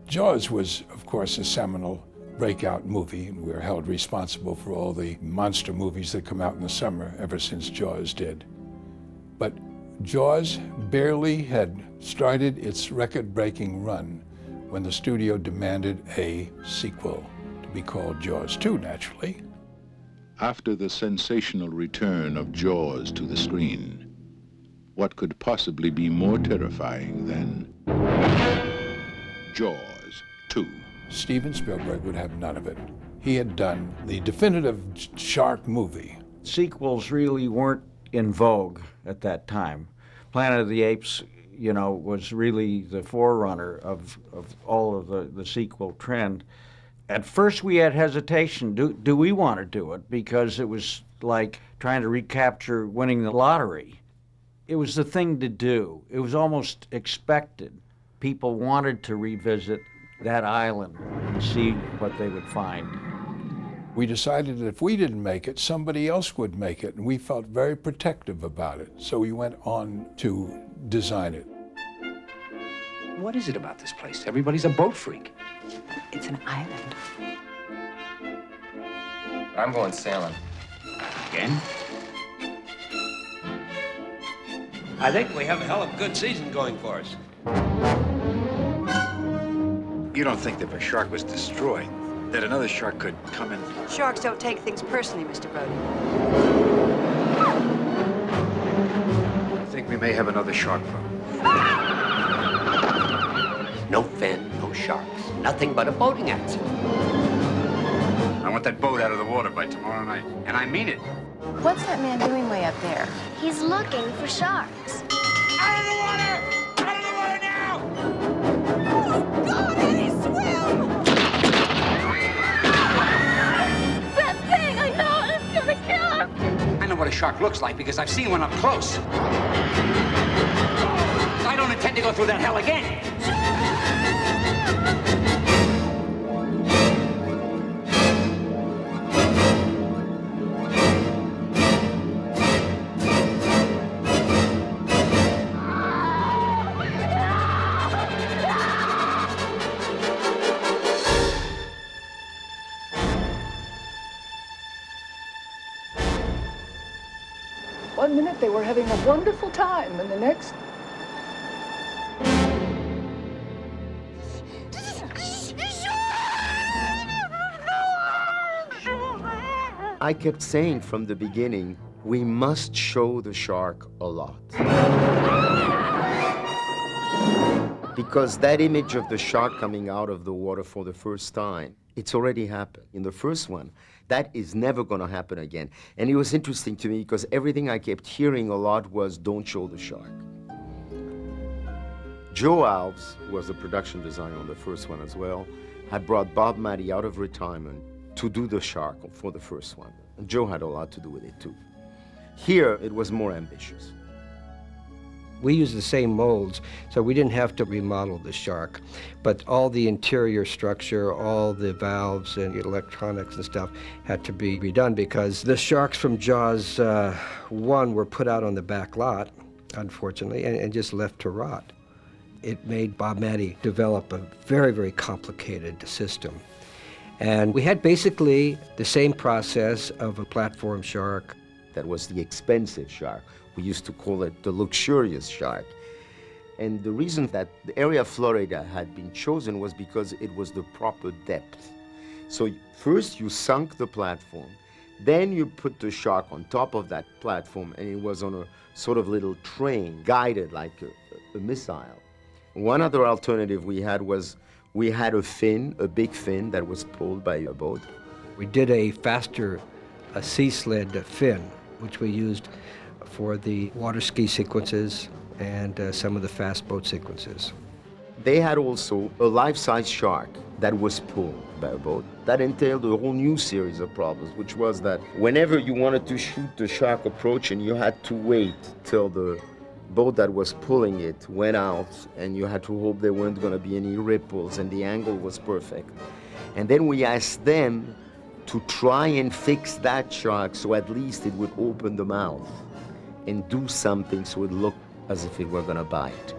Jaws was, of course, a seminal breakout movie, and we're held responsible for all the monster movies that come out in the summer ever since Jaws did. But Jaws barely had started its record-breaking run when the studio demanded a sequel to be called Jaws 2, naturally. After the sensational return of Jaws to the screen, what could possibly be more terrifying than Jaws 2? Steven Spielberg would have none of it. He had done the definitive shark movie. Sequels really weren't in vogue at that time. Planet of the Apes, you know, was really the forerunner of all of the sequel trend. At first we had hesitation, do we want to do it? Because it was like trying to recapture winning the lottery. It was the thing to do. It was almost expected. People wanted to revisit that island and see what they would find. We decided that if we didn't make it, somebody else would make it, and we felt very protective about it. So we went on to design it. What is it about this place? Everybody's a boat freak. It's an island. I'm going sailing. Again? I think we have a hell of a good season going for us. You don't think that if a shark was destroyed, that another shark could come in? Sharks don't take things personally, Mr. Brody. I think we may have another shark problem. No fin, no sharks, nothing but a boating accident. I want that boat out of the water by tomorrow night, and I mean it. What's that man doing way up there? He's looking for sharks. Out of the water! Out of the water now! Oh, God, Eddie, swim! That thing, I know, it's gonna kill him! I know what a shark looks like because I've seen one up close. I don't intend to go through that hell again. One minute they were having a wonderful time, and the next... I kept saying from the beginning, we must show the shark a lot. Because that image of the shark coming out of the water for the first time, it's already happened. In the first one, that is never going to happen again. And it was interesting to me because everything I kept hearing a lot was, don't show the shark. Joe Alves, who was the production designer on the first one as well, had brought Bob Matty out of retirement to do the shark for the first one. And Joe had a lot to do with it too. Here, it was more ambitious. We used the same molds, so we didn't have to remodel the shark. But all the interior structure, all the valves and electronics and stuff had to be redone because the sharks from Jaws 1 were put out on the back lot, unfortunately, and just left to rot. It made Bob Matty develop a very, very complicated system. And we had basically the same process of a platform shark. That was the expensive shark. We used to call it the luxurious shark. And the reason that the area of Florida had been chosen was because it was the proper depth. So first you sunk the platform, then you put the shark on top of that platform, and it was on a sort of little train, guided like a missile. One other alternative we had was we had a fin, a big fin that was pulled by a boat. We did a faster sea sled fin, which we used for the water ski sequences and some of the fast boat sequences. They had also a life-size shark that was pulled by a boat. That entailed a whole new series of problems, which was that whenever you wanted to shoot the shark approaching, you had to wait till the boat that was pulling it went out, and you had to hope there weren't going to be any ripples, and the angle was perfect. And then we asked them to try and fix that shark so at least it would open the mouth and do something so it looked as if it were going to bite.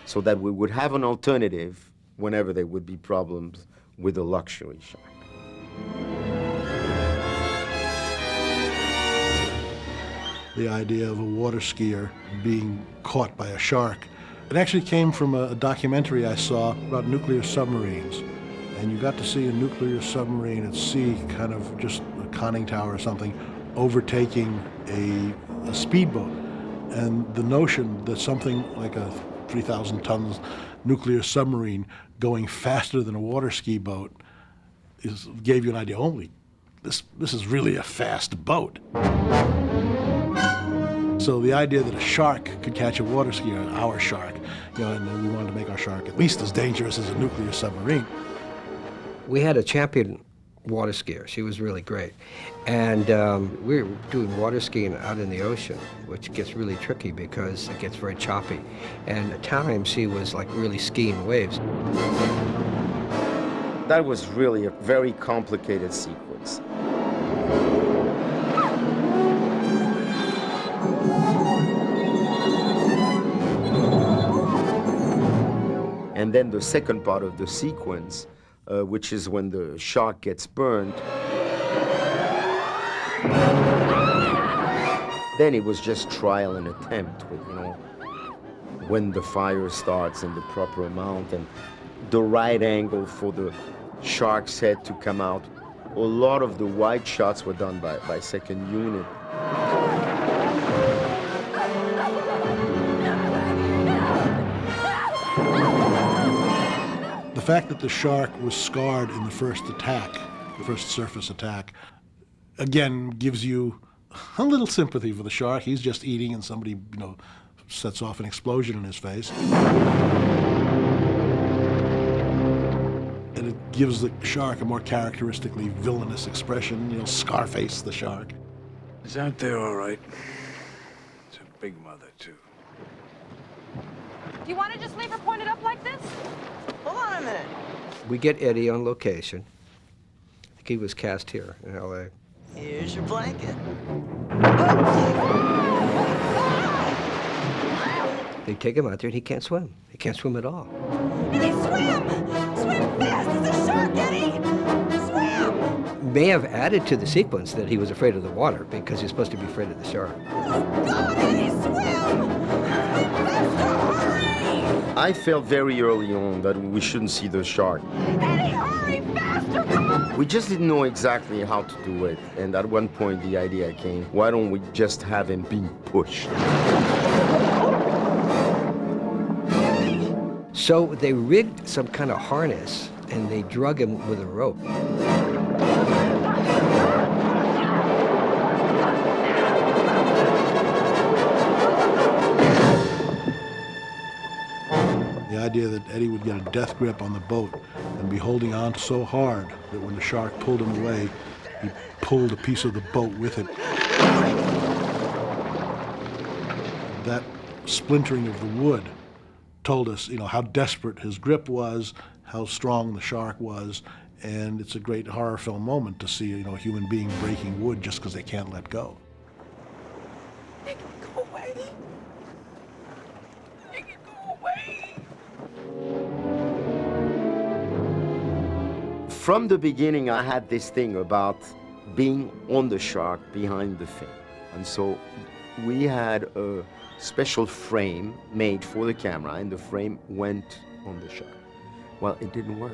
so that we would have an alternative whenever there would be problems with a luxury shark. The idea of a water skier being caught by a shark. It actually came from a documentary I saw about nuclear submarines. And you got to see a nuclear submarine at sea, kind of just a conning tower or something, overtaking a speedboat. And the notion that something like a 3,000 tons nuclear submarine going faster than a water ski boat gave you an idea, holy, this is really a fast boat. So the idea that a shark could catch a water skier, our shark, and we wanted to make our shark at least as dangerous as a nuclear submarine. We had a champion water skier. She was really great. And we were doing water skiing out in the ocean, which gets really tricky because it gets very choppy. And at times she was like really skiing waves. That was really a very complicated sequence. And then the second part of the sequence, which is when the shark gets burned. Then it was just trial and attempt with, when the fire starts and the proper amount and the right angle for the shark's head to come out. A lot of the wide shots were done by second unit. The fact that the shark was scarred in the first attack, the first surface attack, again gives you a little sympathy for the shark. He's just eating and somebody, sets off an explosion in his face. And it gives the shark a more characteristically villainous expression, Scarface the shark. He's out there all right. It's a big mother, too. Do you want to just leave her pointed up like this? Hold on a minute. We get Eddie on location. I think he was cast here in L.A. Here's your blanket. They take him out there and he can't swim. He can't swim at all. Eddie, swim! Swim fast! There's a shark, Eddie! Swim! May have added to the sequence that he was afraid of the water because he's supposed to be afraid of the shark. Oh, God, Eddie, swim! I felt very early on that we shouldn't see the shark. Eddie, hurry! Faster! Come on! We just didn't know exactly how to do it. And at one point the idea came, why don't we just have him being pushed? So they rigged some kind of harness and they drug him with a rope. The idea that Eddie would get a death grip on the boat and be holding on so hard that when the shark pulled him away, he pulled a piece of the boat with it. That splintering of the wood told us, how desperate his grip was, how strong the shark was, and it's a great horror film moment to see, a human being breaking wood just because they can't let go. Go away. Make it go away. From the beginning, I had this thing about being on the shark behind the fin. And so we had a special frame made for the camera, and the frame went on the shark. Well, it didn't work.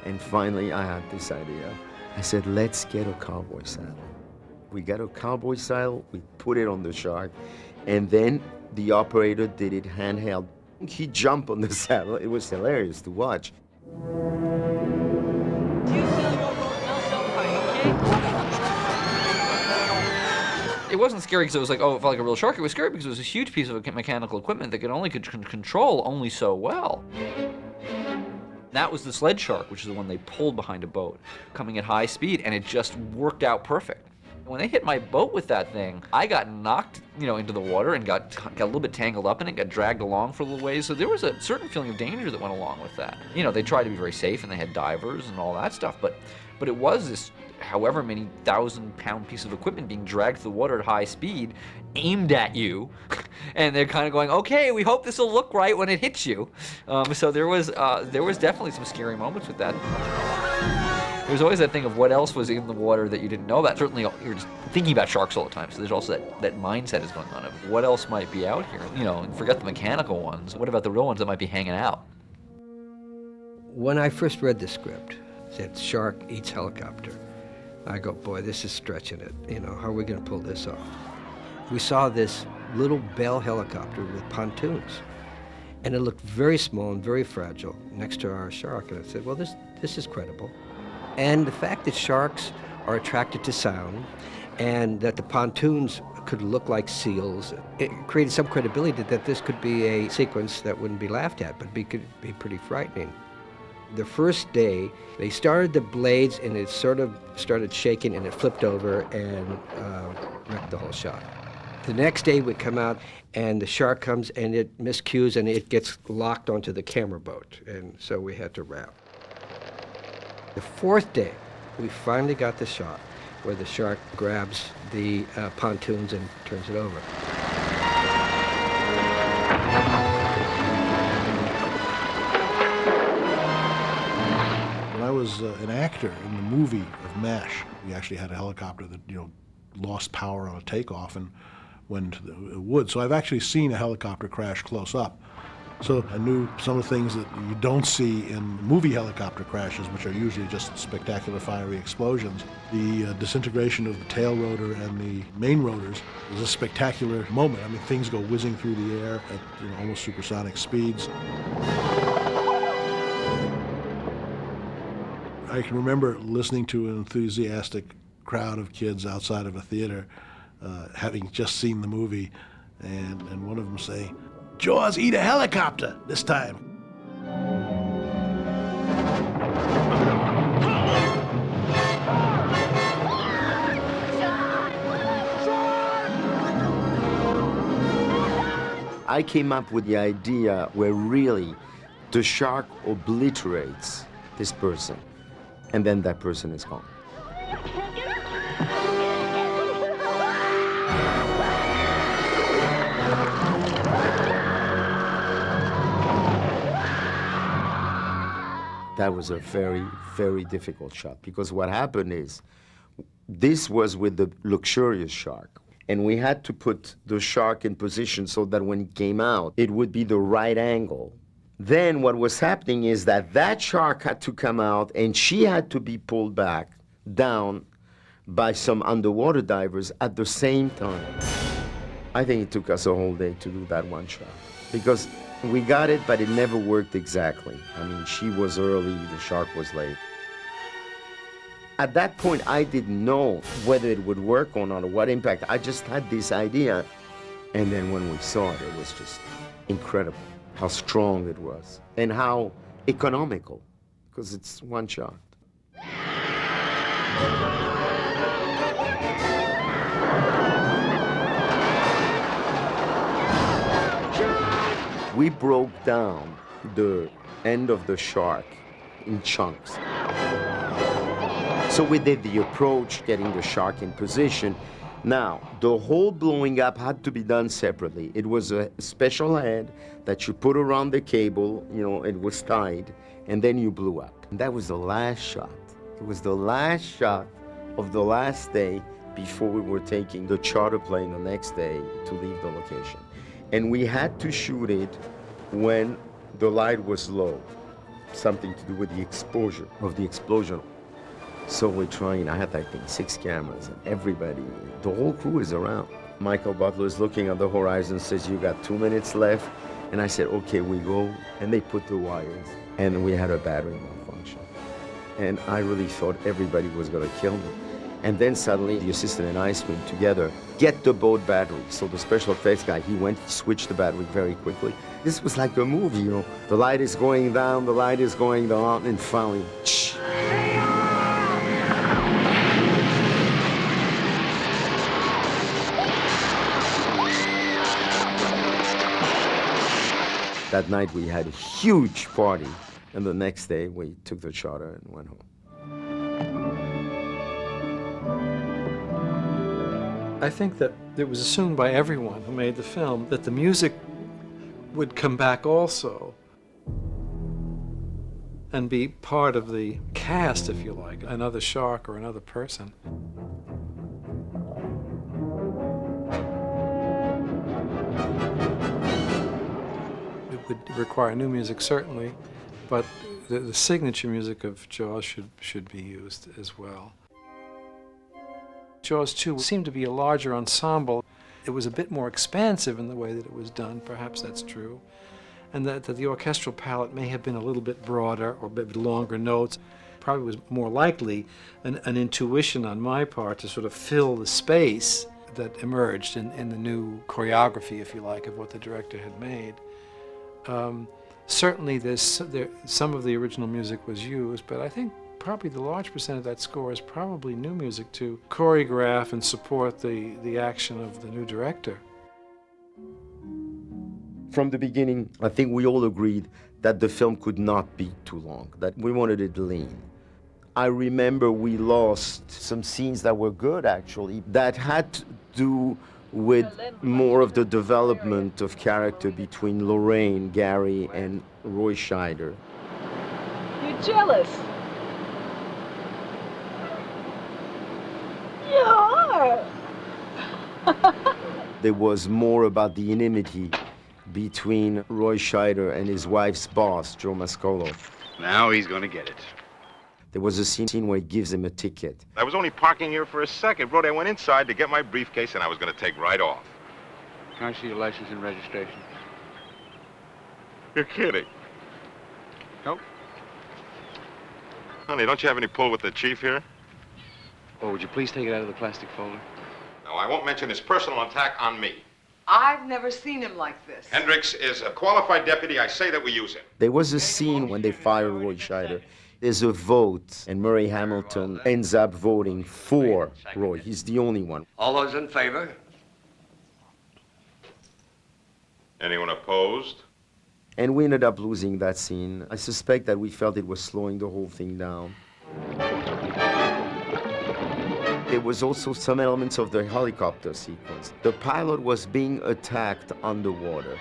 And finally, I had this idea. I said, let's get a cowboy saddle. We got a cowboy saddle, we put it on the shark, and then the operator did it handheld. He jumped on the saddle. It was hilarious to watch. It wasn't scary because it was like, oh, it felt like a real shark. It was scary because it was a huge piece of mechanical equipment that could control only so well. That was the sled shark, which is the one they pulled behind a boat, coming at high speed, and it just worked out perfect. When they hit my boat with that thing, I got knocked, into the water and got a little bit tangled up in it, got dragged along for a little ways. So there was a certain feeling of danger that went along with that. They tried to be very safe and they had divers and all that stuff, but but it was this however many 1,000-pound piece of equipment being dragged through the water at high speed, aimed at you, and they're kind of going, okay, we hope this will look right when it hits you. So there was definitely some scary moments with that. There's always that thing of what else was in the water that you didn't know about. Certainly, you're just thinking about sharks all the time, so there's also that mindset is going on of what else might be out here. You know, and forget the mechanical ones. What about the real ones that might be hanging out? When I first read the script, it said shark eats helicopter. I go, boy, this is stretching it. You know, how are we going to pull this off? We saw this little Bell helicopter with pontoons, and it looked very small and very fragile next to our shark. And I said, well, this is credible. And the fact that sharks are attracted to sound and that the pontoons could look like seals, it created some credibility that this could be a sequence that wouldn't be laughed at, but could be pretty frightening. The first day, they started the blades and it sort of started shaking and it flipped over and wrecked the whole shot. The next day we come out and the shark comes and it miscues and it gets locked onto the camera boat, and so we had to wrap. The fourth day, we finally got the shot where the shark grabs the pontoons and turns it over. When I was an actor in the movie of MASH, we actually had a helicopter that, lost power on a takeoff and went into the woods. So I've actually seen a helicopter crash close up. So I knew some of the things that you don't see in movie helicopter crashes, which are usually just spectacular fiery explosions. The disintegration of the tail rotor and the main rotors is a spectacular moment. I mean, things go whizzing through the air at almost supersonic speeds. I can remember listening to an enthusiastic crowd of kids outside of a theater, having just seen the movie, and one of them saying, "Jaws eat a helicopter this time." I came up with the idea where really the shark obliterates this person, and then that person is gone. That was a very, very difficult shot, because what happened is, this was with the luxurious shark, and we had to put the shark in position so that when it came out, it would be the right angle. Then what was happening is that shark had to come out, and she had to be pulled back down by some underwater divers at the same time. I think it took us a whole day to do that one shot, because we got it, but it never worked exactly. I mean, she was early, the shark was late. At that point, I didn't know whether it would work or not, or what impact. I just had this idea. And then when we saw it, it was just incredible how strong it was and how economical, because it's one shot. We broke down the end of the shark in chunks. So we did the approach, getting the shark in position. Now, the whole blowing up had to be done separately. It was a special head that you put around the cable, it was tied, and then you blew up. And that was the last shot. It was the last shot of the last day before we were taking the charter plane the next day to leave the location. And we had to shoot it when the light was low, something to do with the exposure of the explosion. So we're trying, I had, I think, 6 cameras, and everybody, the whole crew is around. Michael Butler is looking at the horizon, says, "You got 2 minutes left." And I said, "Okay, we go." And they put the wires, and we had a battery malfunction. And I really thought everybody was gonna kill me. And then suddenly the assistant and I swim together, get the boat battery. So the special effects guy, he went, he switched the battery very quickly. This was like a movie, The light is going down, the light is going down, and finally, shh. That night we had a huge party, and the next day we took the charter and went home. I think that it was assumed by everyone who made the film that the music would come back also and be part of the cast, if you like, another shark or another person. It would require new music, certainly, but the signature music of Jaws should be used as well. Jaws 2 seemed to be a larger ensemble. It was a bit more expansive in the way that it was done, perhaps that's true, and that the orchestral palette may have been a little bit broader or a bit longer notes. Probably was more likely an intuition on my part to sort of fill the space that emerged in the new choreography, if you like, of what the director had made. Certainly some of the original music was used, but I think probably the large percent of that score is probably new music to choreograph and support the action of the new director. From the beginning, I think we all agreed that the film could not be too long, that we wanted it lean. I remember we lost some scenes that were good, actually, that had to do with more of the development of character between Lorraine, Gary, and Roy Scheider. You're jealous. You are. There was more about the enmity between Roy Scheider and his wife's boss, Joe Mascolo. Now he's gonna get it. There was a scene where he gives him a ticket. I was only parking here for a second. Brody, I went inside to get my briefcase and I was gonna take right off. Can I see your license and registration? You're kidding. Nope. Honey, don't you have any pull with the chief here? Oh, would you please take it out of the plastic folder? No, I won't mention his personal attack on me. I've never seen him like this. Hendricks is a qualified deputy. I say that we use him. There was a scene when they fire Roy Scheider. There's a vote, and Murray Hamilton ends up voting for Roy. He's the only one. All those in favor? Anyone opposed? And we ended up losing that scene. I suspect that we felt it was slowing the whole thing down. There was also some elements of the helicopter sequence. The pilot was being attacked underwater.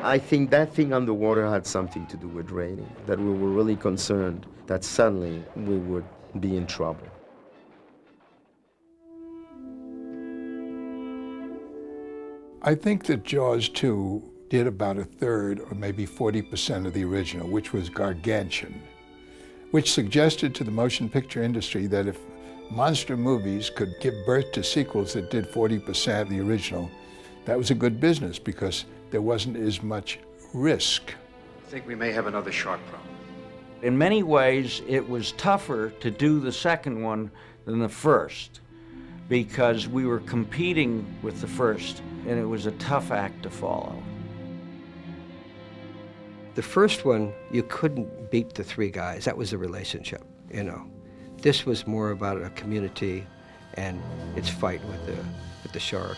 I think that thing underwater had something to do with rating, that we were really concerned that suddenly we would be in trouble. I think that Jaws 2 did about a third or maybe 40% of the original, which was gargantuan, which suggested to the motion picture industry that if monster movies could give birth to sequels that did 40% of the original, that was a good business because there wasn't as much risk. I think we may have another shark problem. In many ways, it was tougher to do the second one than the first because we were competing with the first, and it was a tough act to follow. The first one, you couldn't beat the three guys. That was a relationship, you know. This was more about a community and its fight with the shark.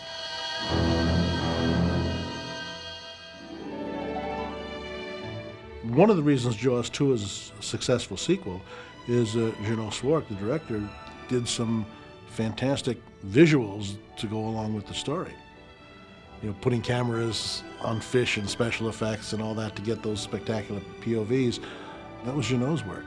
One of the reasons Jaws 2 is a successful sequel is Jeannot Swark, the director, did some fantastic visuals to go along with the story. You know, putting cameras on fish and special effects and all that to get those spectacular POVs, that was Jeannot's work.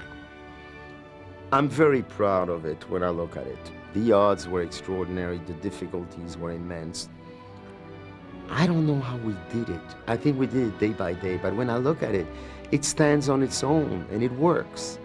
I'm very proud of it when I look at it. The odds were extraordinary, the difficulties were immense. I don't know how we did it. I think we did it day by day, but when I look at it, it stands on its own and it works.